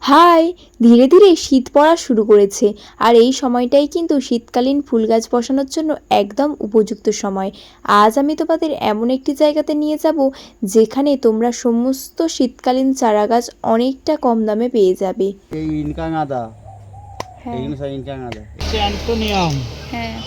High! ধীরে ধীরে শীত পড়া শুরু করেছে আর এই সময়টাই কিন্তু শীতকালীন ফুল গাছ বসানোর জন্য একদম উপযুক্ত সময়। আজ আমি তোমাদের এমন একটি জায়গাতে নিয়ে যাব যেখানে তোমরা সমস্ত শীতকালীন চারা গাছ অনেকটা কম দামে পেয়ে যাবে। এই ইনকা গাঁদা, হ্যাঁ এইগুলো সব ইনকা গাঁদা। হচ্ছে অ্যান্টোনিয়াম, হ্যাঁ।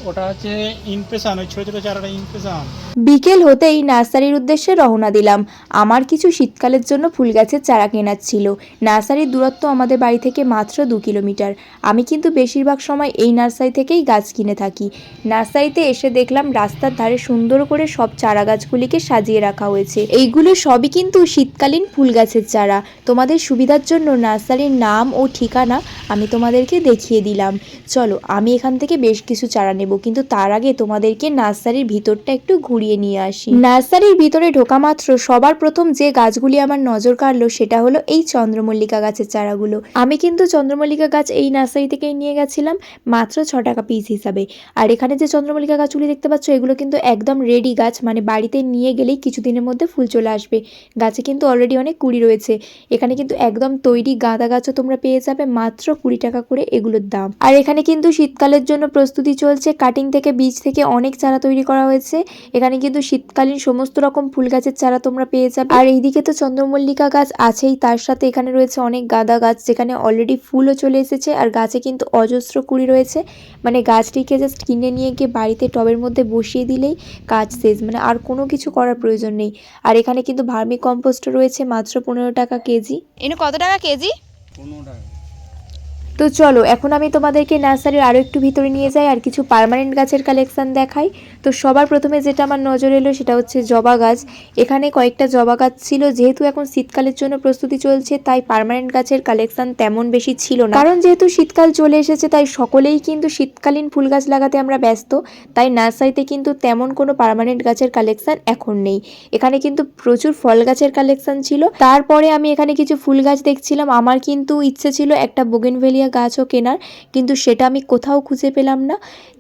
ওটা হচ্ছে ইমপ্রেশন, ওই ছোটো ছোটো চারাটা ইমপ্রেশন। বিকেল হতেই নার্সারির উদ্দেশ্যে রওনা দিলাম। আমার কিছু শীতকালের জন্য ফুল গাছের চারা কেনার ছিল। নার্সারির দূরত্ব আমাদের বাড়ি থেকে মাত্র 2 কিলোমিটার। আমি কিন্তু বেশিরভাগ সময় এই নার্সারি থেকেই গাছ কিনে থাকি। নার্সারিতে এসে দেখলাম রাস্তার ধারে সুন্দর করে সব চারা গাছগুলিকে সাজিয়ে রাখা হয়েছে। এইগুলো সবই কিন্তু শীতকালীন ফুল গাছের চারা। তোমাদের সুবিধার জন্য নার্সারির নাম ও ঠিকানা আমি তোমাদেরকে দেখিয়ে দিলাম। চলো, আমি এখান থেকে বেশ কিছু চারা নেব, কিন্তু তার আগে তোমাদেরকে নার্সারির ভিতরটা একটু ঘুরিয়ে নিয়ে আসি। নার্সারির ভিতরে ঢোকা মাত্র সবার প্রথম যে গাছগুলি আমার নজর কাড়লো সেটা হলো এই চন্দ্রমল্লিকা গাছের চারাগুলো। আমি কিন্তু চন্দ্রমল্লিকা গাছ এই নার্সারি থেকেই নিয়ে গেছিলাম মাত্র 6 টাকা পিস হিসাবে। আর এখানে যে চন্দ্রমল্লিকা গাছগুলি দেখতে পাচ্ছ, এগুলো কিন্তু একদম রেডি গাছ, মানে বাড়িতে নিয়ে গেলেই কিছুদিনের মধ্যে ফুল চলে আসবে। গাছে কিন্তু অলরেডি অনেক কুড়ি রয়েছে। এখানে কিন্তু একদম তৈরি গাঁদা গাছও তোমরা পেয়ে যাবে মাত্র 20 টাকা করে এগুলোর দাম। আর এখানে কিন্তু শীতকালের জন্য প্রস্তুতি চলছে। কাটিং থেকে বীজ থেকে অনেক চারা তৈরি করা হয়েছে। এখানে কিন্তু শীতকালীন সমস্ত রকম ফুল গাছের চারা তোমরা পেয়ে যাবে। আর এইদিকে তো চন্দ্রমল্লিকা গাছ আছেই, তার সাথে এখানে রয়েছে অনেক গাঁদা গাছ, যেখানে অলরেডি ফুলও চলে এসেছে আর গাছে কিন্তু অজস্র কুড়ি রয়েছে। মানে গাছটিকে জাস্ট কিনে নিয়ে গিয়ে বাড়িতে টবের মধ্যে বসিয়ে দিলেই কাজ শেষ, মানে আর কোনো কিছু করার প্রয়োজন নেই। আর এখানে কিন্তু ভার্মি কম্পোস্ট রয়েছে মাত্র 15 টাকা কেজি। এনে কত টাকা কেজি? 15 টাকা। তো চলো, এখন আমি তোমাদেরকে নার্সারির আরও একটু ভিতরে নিয়ে যাই আর কিছু পার্মানেন্ট গাছের কালেকশান দেখাই। তো সবার প্রথমে যেটা আমার নজরে এলো সেটা হচ্ছে জবা গাছ। এখানে কয়েকটা জবা গাছ ছিল। যেহেতু এখন শীতকালের জন্য প্রস্তুতি চলছে, তাই পার্মানেন্ট গাছের কালেকশান তেমন বেশি ছিল না। কারণ যেহেতু শীতকাল চলে এসেছে, তাই সকলেই কিন্তু শীতকালীন ফুল গাছ লাগাতে আমরা ব্যস্ত। তাই নার্সারিতে কিন্তু তেমন কোনো পার্মানেন্ট গাছের কালেকশান এখন নেই। এখানে কিন্তু প্রচুর ফল গাছের কালেকশান ছিল। তারপরে আমি এখানে কিছু ফুল গাছ দেখছিলাম। আমার কিন্তু ইচ্ছে ছিল একটা বোগেনভেলিয়া গাছও কেনার, কিন্তু সেটা আমি কোথাও খুঁজে পেলাম না।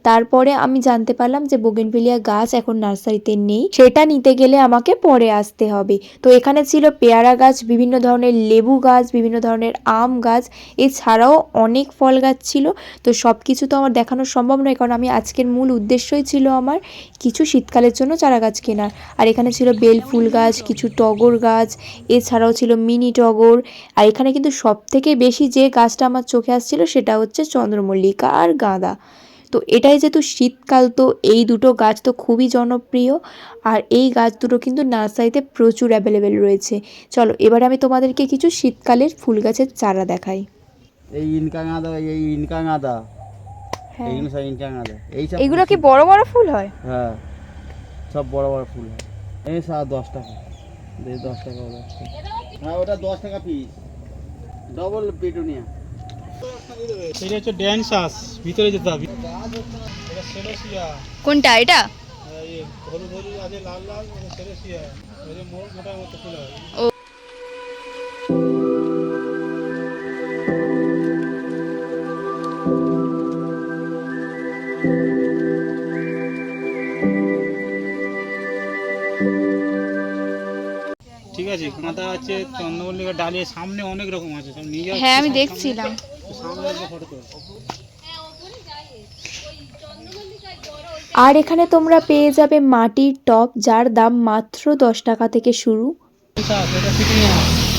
তারপরে আমি জানতে পারলাম যে বোগেনভেলিয়া গাছ এখন নার্সারিতে নেই, সেটা নিতে গেলে আমাকে পরে আসতে হবে। তো এখানে ছিল পেয়ারা গাছ, বিভিন্ন ধরনের লেবু গাছ, বিভিন্ন ধরনের আম গাছ, এছাড়াও অনেক ফল গাছ ছিল। তো সব কিছু তো আমার দেখানো সম্ভব নয়, কারণ আমি আজকের মূল উদ্দেশ্যই ছিল আমার কিছু শীতকালের জন্য চারা গাছ কেনার। আর এখানে ছিল বেল ফুল গাছ, কিছু টগর গাছ, এছাড়াও ছিল মিনি টগর। আর এখানে কিন্তু সব থেকে বেশি যে গাছটা আমার চোখে আসছিল সেটা হচ্ছে চন্দ্রমল্লিকা আর গাঁদা। তো এটাই যেহেতু শীতকাল, তো এই দুটো গাছ তো খুবই জনপ্রিয়। আর এই গাছ দুটো কিন্তু নার্সারিতে প্রচুর অ্যাভেলেবেল রয়েছে। চলো, এবারে আমি তোমাদেরকে কিছু শীতকালের ফুল গাছের চারা দেখাই। এই ইনকা গাঁদা, এই ইনকা গাঁদা, হ্যাঁ, এইগুলো সব ইনকা গাঁদা। এই সব এগুলো কি বড় বড় ফুল হয়? হ্যাঁ, সব বড় বড় ফুল হয়। এই সব 10 টাকা, 10 টাকা ওটা। হ্যাঁ, ওটা 10 টাকা পিস, ডবল পিটুনিয়া। এটা হচ্ছে ড্যান্সাস, ভিতরে যেতে হবে। এটা সেলেসিয়া, কোনটা এটা? এই হলুদ হলুদ আছে, লাল লাল, এটা সেলেসিয়া। ওই যে মোটা মতো ফুল হয়। ঠিক আছে, গাঁদা আছে, চন্দ্রমল্লিকা ডালিয়া, সামনে অনেক রকম আছে, সব নিয়ে যাও। হ্যাঁ, আমি দেখছিলাম। সামনে একটা ফটো তোল। আর এখানে তোমরা পেয়ে যাবে মাটির টব, যার দাম মাত্র 10 টাকা থেকে শুরু। এটা পিটুনিয়া,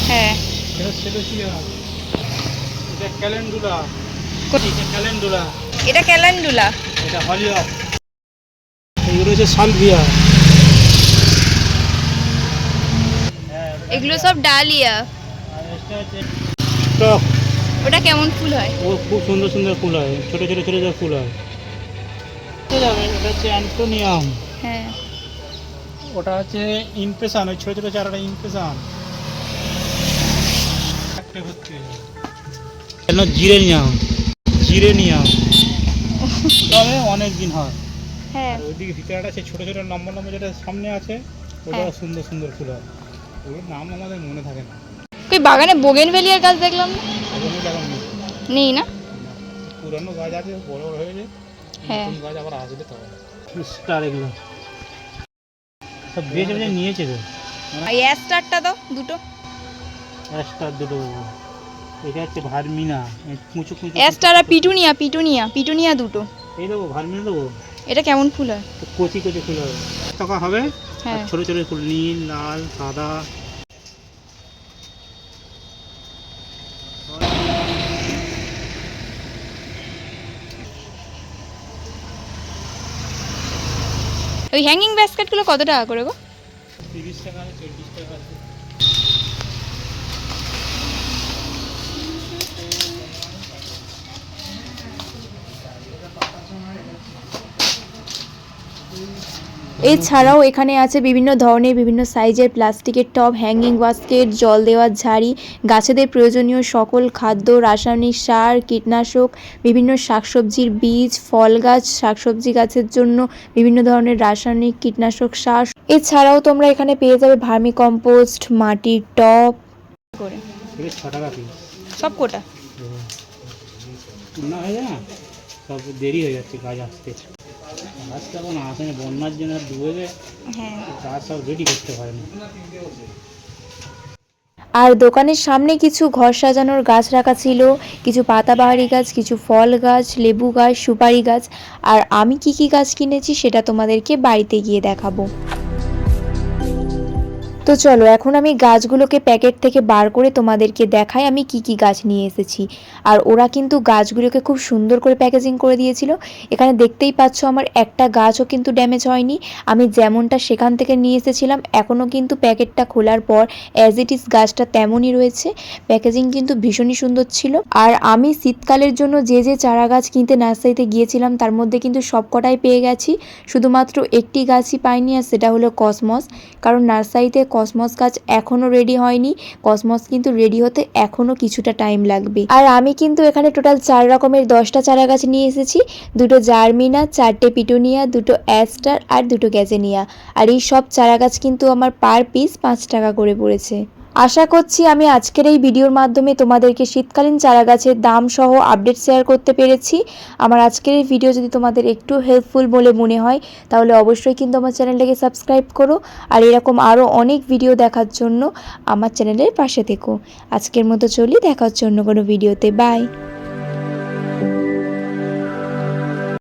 হ্যাঁ, এটা সেলেসিয়া, এটা ক্যালেন্ডুলা, এটা ক্যালেন্ডুলা, এটা ক্যালেন্ডুলা। এটা হলিঅক, এগুলো হচ্ছে সালভিয়া। এগুলো সব ডালিয়া। আর এটা হচ্ছে টক। ওটা কেমন ফুল হয়? ও খুব সুন্দর সুন্দর ফুল হয়, ছোট ছোট ছোট ছোট ফুল হয়। এটা হচ্ছে অ্যান্টোনিয়াম, হ্যাঁ, ওটা হচ্ছে ইমপ্রেশন, ওই ছোট ছোট চারাটা ইমপ্রেশন। জিরেনিয়াম, জিরেনিয়াম, তবে অনেক দিন হয়। হ্যাঁ, আর ওইদিকে ভিতরে আছে ছোট ছোট লম্বা লম্বা, যেটা সামনে আছে ওটা হ্যাঁ। সুন্দর সুন্দর ফুল হয়। ওগুলোর নাম আমাদের মনে থাকে না। কই বাগানে বোগেনভেলিয়ার গাছ দেখলাম না? ওগুলো এখন নেই। নেই না? পুরানো গাছ আছে, বড় বড় হয়েছে, হ্যাঁ। নতুন গাছ আবার আসলে তবে স্টার, এগুলো সব বেশ বেশ নিয়েছে তো। এই স্টারটা দাও দুটো। অ্যাস্টার দুটো দেবো। এটা হচ্ছে ভার্মিনা, কুচু কুচু অ্যাস্টার আর পিটুনিয়া দুটো। এই দেবো, ভার্মিনা দেবো। এটা কেমন ফুল হয়? কচি কচি ফুল হবে, টাকা হবে। আর হ্যাঁ, ছোটো ছোটো ফুল, নীল, লাল, সাদা। ওই হ্যাঙ্গিং ব্যাস্কেটগুলো কত টাকা করে গো? 30 টাকা, 40 টাকা। এছাড়াও এখানে আছে বিভিন্ন ধরনের বিভিন্ন সাইজের প্লাস্টিকের টব, হ্যাঙ্গিং বাস্কেট, জল দেওয়ার ঝাড়ি, গাছেদের প্রয়োজনীয় সকল খাদ্য, রাসায়নিক সার, কীটনাশক, বিভিন্ন শাকসবজির বীজ, ফল গাছ, শাকসবজি গাছের জন্য বিভিন্ন ধরনের রাসায়নিক কীটনাশক সার। এছাড়াও তোমরা এখানে পেয়ে যাবে ভার্মি কম্পোস্ট, মাটির টব করে। 6 টাকা পিস। সব কোটা না হয়ে যায় না, সব দেরি হয়ে যাচ্ছে গাছ আসতে। গাছ তখন আসেনি, বন্যার জন্য ডুবে, হ্যাঁ। গাছ সব রেডি করতে পারে না। আর দোকানের সামনে কিছু ঘর সাজানোর গাছ রাখা ছিল, কিছু পাতাবাহারি গাছ, কিছু ফল গাছ, লেবু গাছ, সুপারি গাছ। আর আমি কি কি গাছ কিনেছি সেটা তোমাদেরকে বাড়িতে গিয়ে দেখাবো। তো চলো এখন আমি গাছগুলোকে প্যাকেট থেকে বার করে তোমাদেরকে দেখাই আমি কি কি গাছ নিয়ে এসেছি। আর ওরা কিন্তু গাছগুলোকে খুব সুন্দর করে প্যাকেজিং করে দিয়েছিল। এখানে দেখতেই পাচ্ছ আমার একটা গাছও কিন্তু ড্যামেজ হয়নি। আমি যেমনটা সেখান থেকে নিয়ে এসেছিলাম এখনও কিন্তু প্যাকেটটা খোলার পর অ্যাজ ইট ইজ গাছটা তেমনই রয়েছে। প্যাকেজিং কিন্তু ভীষণই সুন্দর ছিল। আর আমি শীতকালের জন্য যে যে চারা গাছ কিনতে নার্সারিতে গিয়েছিলাম তার মধ্যে কিন্তু সবকটাই পেয়ে গেছি, শুধুমাত্র একটি গাছই পাইনি, আর সেটা হলো কসমস। কারণ নার্সারিতে কসমস গাছ এখনও রেডি হয়নি, কসমস কিন্তু রেডি হতে এখনও কিছুটা টাইম লাগবে। আর আমি কিন্তু এখানে টোটাল 4 রকমের 10টা চারা গাছ নিয়ে এসেছি, দুটো জার্মিনা, 4টে পিটুনিয়া, দুটো অ্যাস্টার আর দুটো গ্যাজেনিয়া। আর এই সব চারা গাছ কিন্তু আমার পার পিস 5 টাকা করে পড়েছে। আশা করছি আমি আজকের এই ভিডিওর মাধ্যমে তোমাদেরকে শীতকালীন চারা গাছের দাম সহ আপডেট শেয়ার করতে পেরেছি। আমার আজকের এই ভিডিও যদি তোমাদের একটু হেল্পফুল বলে মনে হয় তাহলে অবশ্যই কিন্তু আমার চ্যানেলটাকে সাবস্ক্রাইব করো, আর এরকম আরও অনেক ভিডিও দেখার জন্য আমার চ্যানেলের পাশে থেকো। আজকের মতো চলি, দেখা হচ্ছে অন্য কোনো ভিডিওতে। বাই।